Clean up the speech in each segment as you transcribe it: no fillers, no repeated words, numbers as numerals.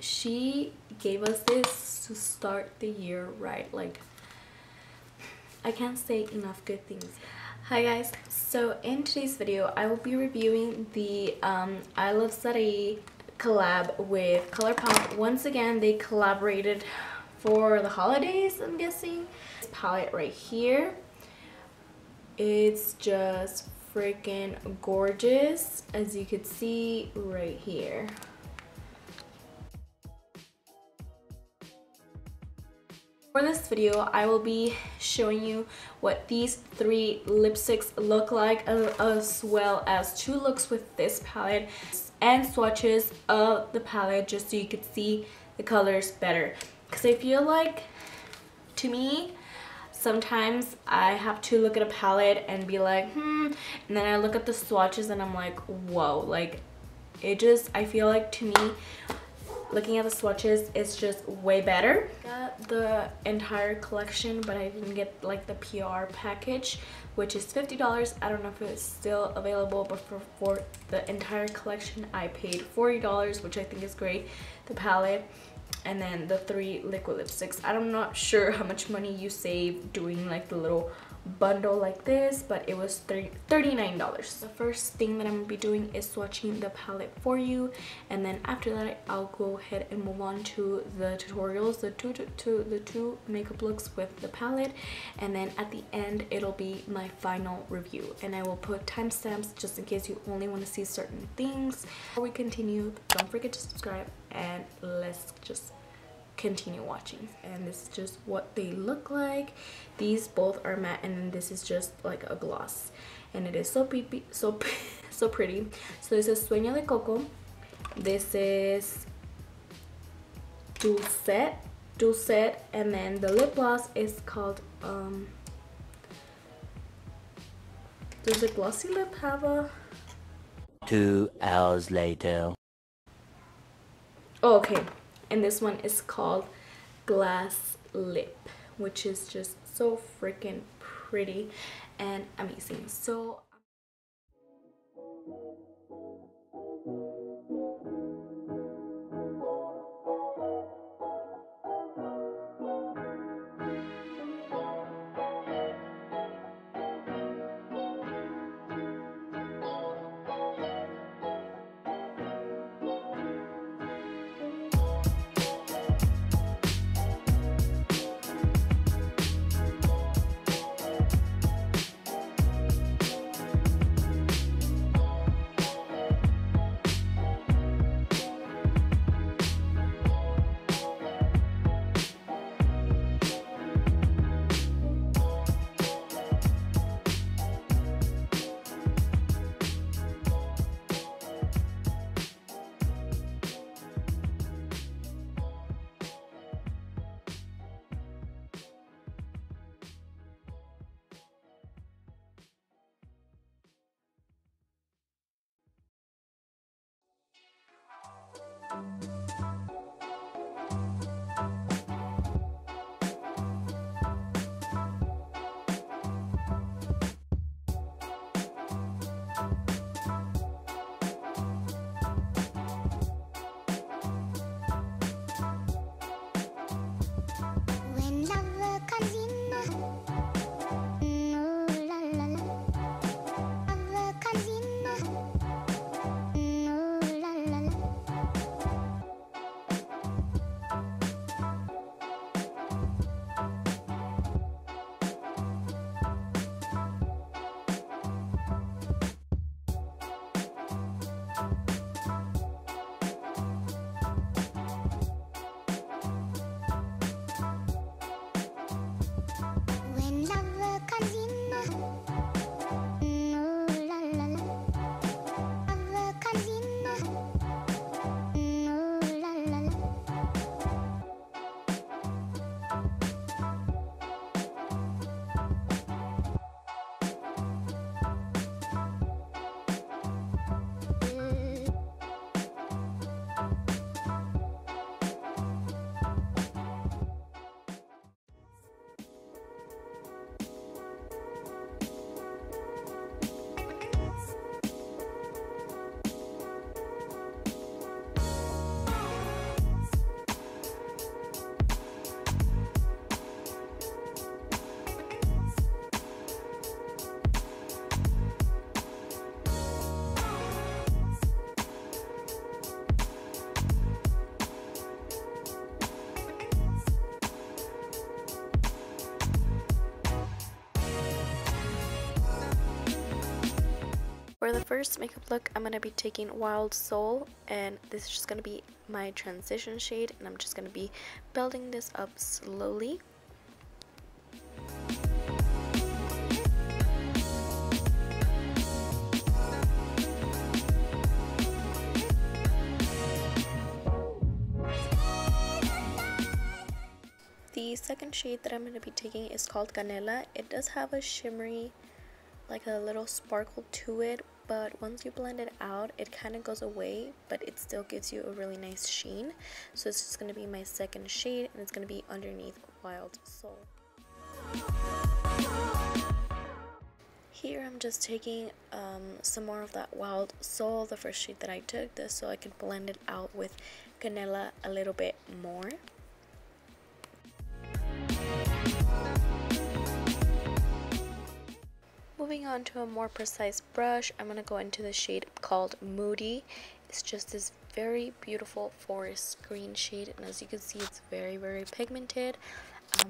she gave us this to start the year right. Like, I can't say enough good things. Hi guys, so in today's video I will be reviewing the ILUVSARAHI collab with ColourPop. Once again, they collaborated for the holidays, I'm guessing. This palette right here, it's just freaking gorgeous, as you could see right here. For this video, I will be showing you what these 3 lipsticks look like, as well as 2 looks with this palette and swatches of the palette, just so you could see the colors better. Because I feel like, to me, sometimes I have to look at a palette and be like, and then I look at the swatches and I'm like, whoa, like, I feel like, to me, looking at the swatches is just way better. Got the entire collection, but I didn't get like the PR package, which is $50. I don't know if it's still available, but for the entire collection I paid $40, which I think is great. The palette and then the 3 liquid lipsticks. I'm not sure how much money you save doing like the little bundle like this, but it was $39. The first thing that I'm gonna be doing is swatching the palette for you, and then after that I'll go ahead and move on to the tutorials, the two makeup looks with the palette, and then at the end it'll be my final review, and I will put timestamps just in case you only want to see certain things. Before we continue, don't forget to subscribe, and let's just continue watching. And this is just what they look like. These both are matte, and then this is just like a gloss, and it is so pretty. So this is Sueño de Coco. This is Dulcet, and then the lip gloss is called does the glossy lip have a 2 hours later? Oh, okay. And this one is called Glass Lip, which is just so freaking pretty and amazing. So For the first makeup look, I'm going to be taking Wild Soul, and this is just going to be my transition shade, and I'm just going to be building this up slowly. The second shade that I'm going to be taking is called Gunilla. It does have a shimmery, like a little sparkle to it, but once you blend it out, it kind of goes away, but it still gives you a really nice sheen. So this is going to be my second shade, and it's going to be underneath Wild Soul. Here I'm just taking some more of that Wild Soul, the first shade that I took, this so I could blend it out with Gunilla a little bit more. Moving on to a more precise brush, I'm going to go into the shade called Moody. It's just this very beautiful forest green shade, and as you can see, it's very pigmented,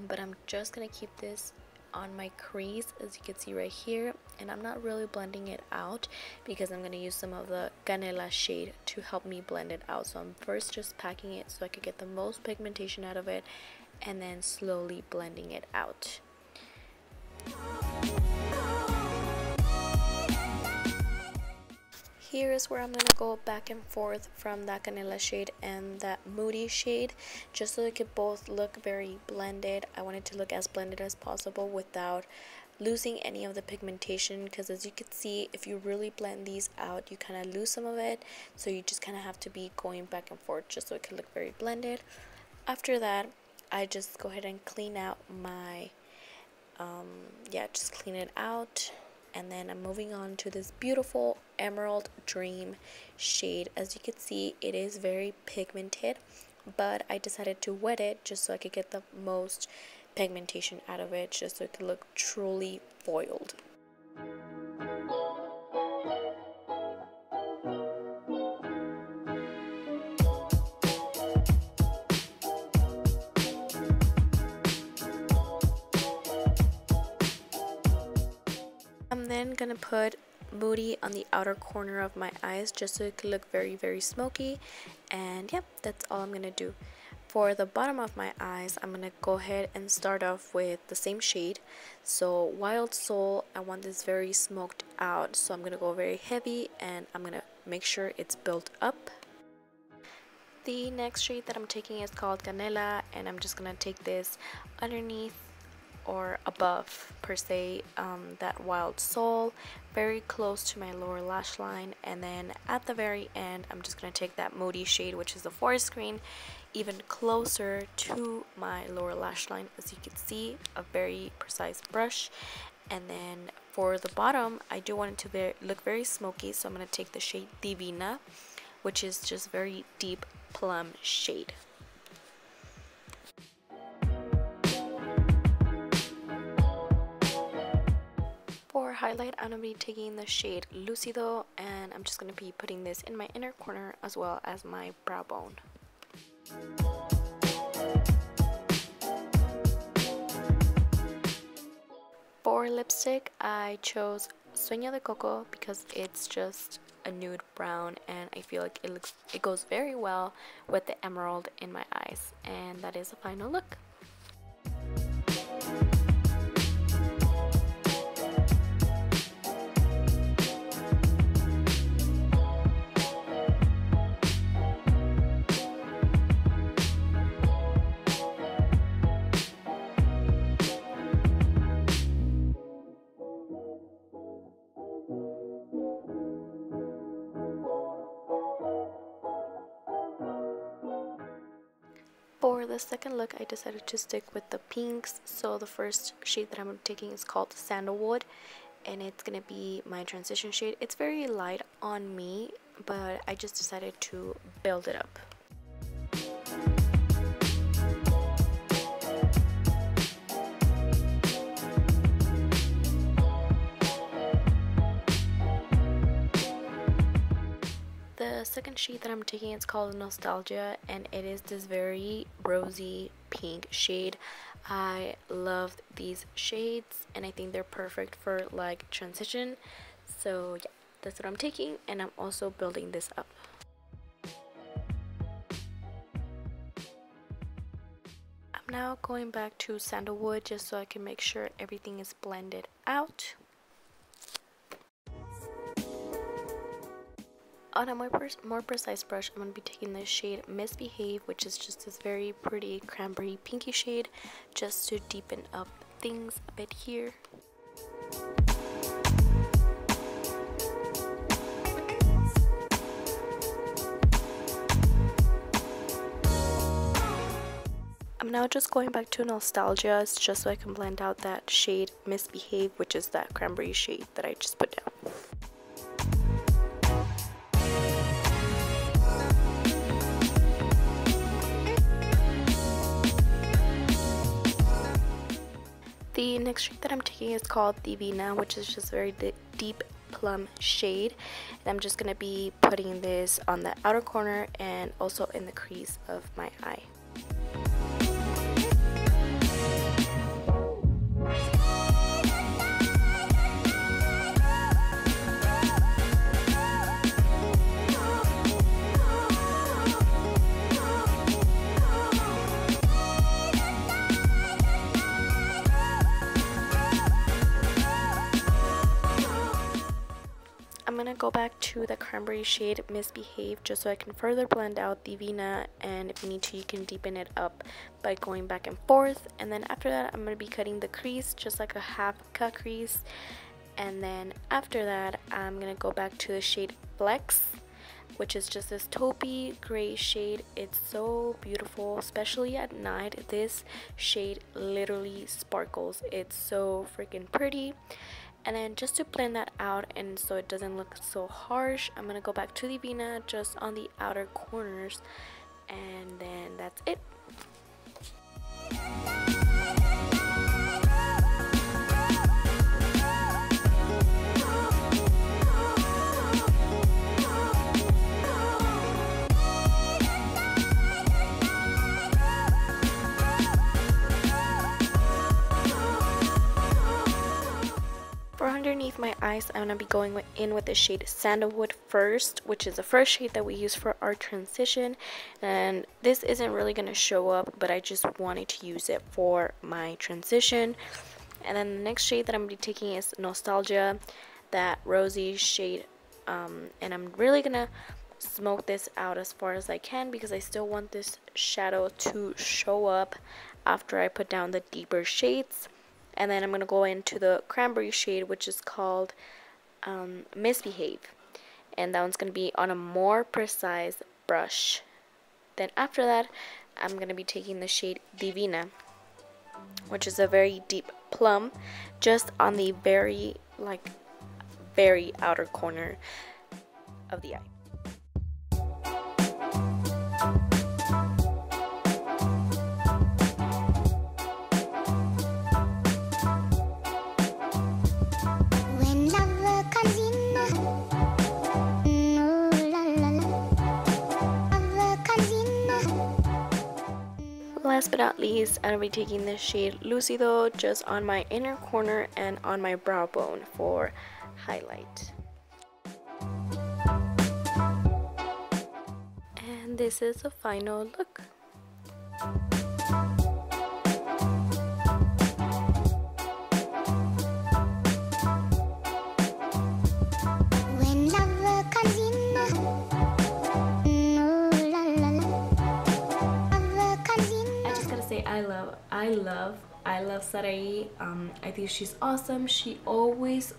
but I'm just going to keep this on my crease, as you can see right here, and I'm not really blending it out because I'm going to use some of the Gunilla shade to help me blend it out. So I'm first just packing it so I could get the most pigmentation out of it, and then slowly blending it out. Here is where I'm going to go back and forth from that Gunilla shade and that Moody shade, just so they could both look very blended. I want it to look as blended as possible without losing any of the pigmentation, because as you can see, if you really blend these out, you kind of lose some of it, so you just kind of have to be going back and forth just so it can look very blended. After that, I just go ahead and clean out my just clean it out. And then I'm moving on to this beautiful Emerald Dream shade. As you can see, it is very pigmented, but I decided to wet it just so I could get the most pigmentation out of it, just so it could look truly foiled. I'm then gonna put Moody on the outer corner of my eyes just so it could look very smoky, and yep, that's all I'm gonna do. For the bottom of my eyes, I'm gonna go ahead and start off with the same shade. So Wild Soul, I want this very smoked out, so I'm gonna go very heavy and I'm gonna make sure it's built up. The next shade that I'm taking is called Gunilla, and I'm just gonna take this underneath or above per se that Wild Soul, very close to my lower lash line, and then at the very end I'm just going to take that Moody shade, which is the forest green, even closer to my lower lash line. As you can see, a very precise brush. And then for the bottom, I do want it to look very smoky, so I'm going to take the shade Divina, which is just very deep plum shade. For highlight, I'm going to be taking the shade Lucido, and I'm just going to be putting this in my inner corner as well as my brow bone. For lipstick, I chose Sueño de Coco because it's just a nude brown, and I feel like it goes very well with the emerald in my eyes, and that is the final look. For the second look, I decided to stick with the pinks. So the first shade that I'm taking is called Sandalwood, and it's gonna be my transition shade. It's very light on me, but I just decided to build it up. The second shade that I'm taking is called Nostalgia, and it is this very rosy pink shade. I love these shades, and I think they're perfect for like transition. So yeah, that's what I'm taking, and I'm also building this up. I'm now going back to sandalwood just so I can make sure everything is blended out. On a more precise brush, I'm going to be taking the shade Misbehave, which is just this very pretty cranberry pinky shade, just to deepen up things a bit here. I'm now just going back to Nostalgia just so I can blend out that shade Misbehave, which is that cranberry shade that I just put down. The next shade that I'm taking is called Divina, which is just very deep plum shade, and I'm just going to be putting this on the outer corner and also in the crease of my eye. I'm gonna go back to the cranberry shade Misbehave just so I can further blend out Divina, and if you need to, you can deepen it up by going back and forth. And then after that, I'm gonna be cutting the crease, just like a half cut crease. And then after that, I'm gonna go back to the shade Flex, which is just this taupey gray shade. It's so beautiful, especially at night. This shade literally sparkles. It's so freaking pretty. And then just to blend that out and so it doesn't look so harsh, I'm gonna go back to Divina just on the outer corners, and then that's it. For underneath my eyes, I'm going to be going in with the shade Sandalwood first, which is the first shade that we use for our transition. And this isn't really going to show up, but I just wanted to use it for my transition. And then the next shade that I'm going to be taking is Nostalgia, that rosy shade. And I'm really going to smoke this out as far as I can because I still want this shadow to show up after I put down the deeper shades. And then I'm going to go into the cranberry shade, which is called Misbehave. And that one's going to be on a more precise brush. Then after that, I'm going to be taking the shade Divina, which is a very deep plum, just on the very outer corner of the eye. Last but not least, I'm going to be taking this shade Lucido just on my inner corner and on my brow bone for highlight. And this is the final look. ILUVSARAHI. I think she's awesome. She always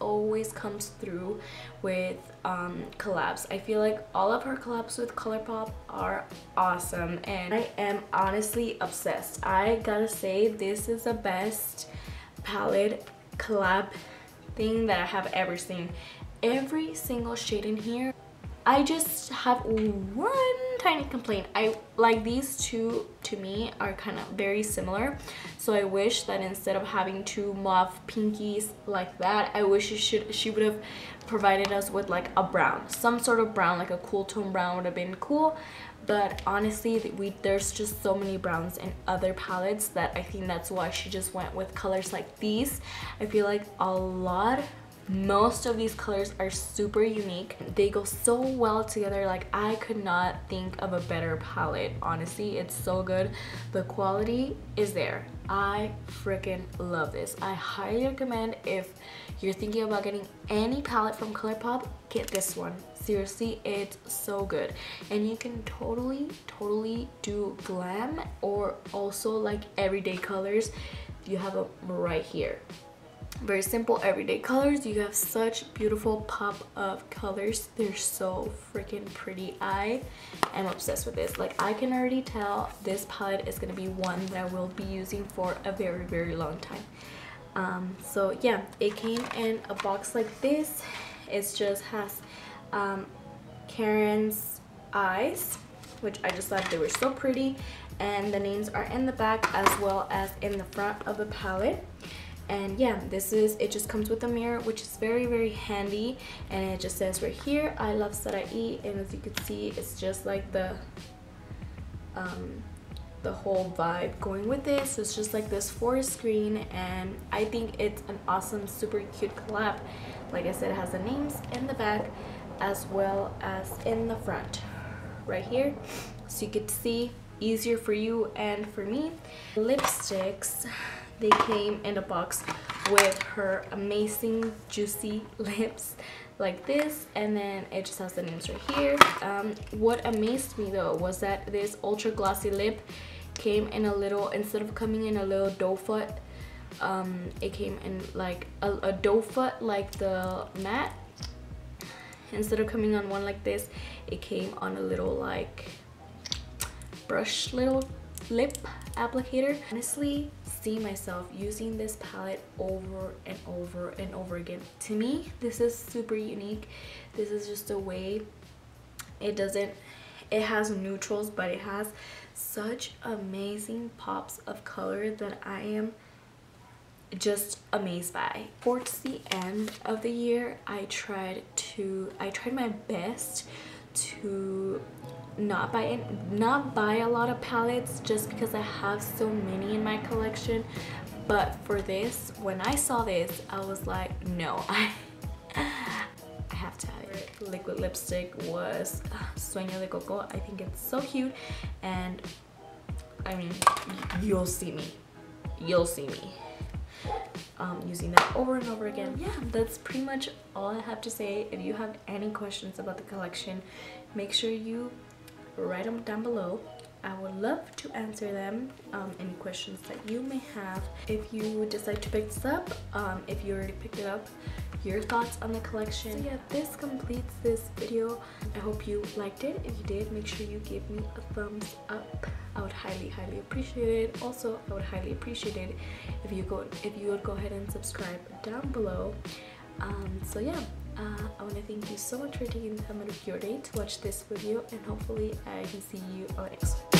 comes through with collabs. I feel like all of her collabs with ColourPop are awesome, and I am honestly obsessed. I gotta say, this is the best palette collab thing that I have ever seen. Every single shade in here, I just have one tiny complaint. I like these two, to me, are kind of very similar, so I wish that instead of having two mauve pinkies like that, I wish she would have provided us with like a brown, some sort of brown, like a cool tone brown would have been cool. But honestly, there's just so many browns in other palettes that I think that's why she just went with colors like these. I feel like a lot Most of these colors are super unique. They go so well together. Like, I could not think of a better palette. Honestly, it's so good. The quality is there. I freaking love this. I highly recommend, if you're thinking about getting any palette from ColourPop, get this one. Seriously, it's so good. And you can totally do glam or also like everyday colors. You have them right here. Very simple everyday colors. You have such beautiful pop of colors. They're so freaking pretty. I am obsessed with this. Like, I can already tell this palette is gonna be one that I will be using for a very long time. So yeah, it came in a box like this. It just has Karen's eyes, which I just thought they were so pretty, and the names are in the back as well as in the front of the palette. And yeah, it just comes with a mirror, which is very handy, and it just says right here, ILUVSARAHI, and as you can see, it's just like the whole vibe going with this. So it's just like this forest green, and I think it's an awesome, super cute collab. Like I said, it has the names in the back as well as in the front right here, so you could see, easier for you and for me. Lipsticks, they came in a box with her amazing juicy lips like this, and then it just has the names right here. What amazed me though was that this ultra glossy lip came in a little, instead of coming in a little doe foot, it came in like a doe foot, like the matte. Instead of coming on one like this, it came on a little like brush little lip applicator. Honestly, see myself using this palette over and over again. To me, this is super unique. This is just a way, it has neutrals, but it has such amazing pops of color that I am just amazed by. Towards the end of the year, I tried my best to not buy a lot of palettes, just because I have so many in my collection. But for this, when I saw this, I was like, no, I have to have it. Liquid lipstick was Sueño de Coco. I think it's so cute, and I mean, you'll see me using that over and over again. Yeah, that's pretty much all I have to say. If you have any questions about the collection, make sure you write them down below. I would love to answer them, any questions that you may have. If you decide to pick this up, if you already picked it up, your thoughts on the collection. So yeah, this completes this video. I hope you liked it. If you did, make sure you give me a thumbs up. I would highly appreciate it. Also, I would highly appreciate it if you would go ahead and subscribe down below. So yeah, I want to thank you so much for taking the time out of your day to watch this video, and hopefully I can see you on the next one.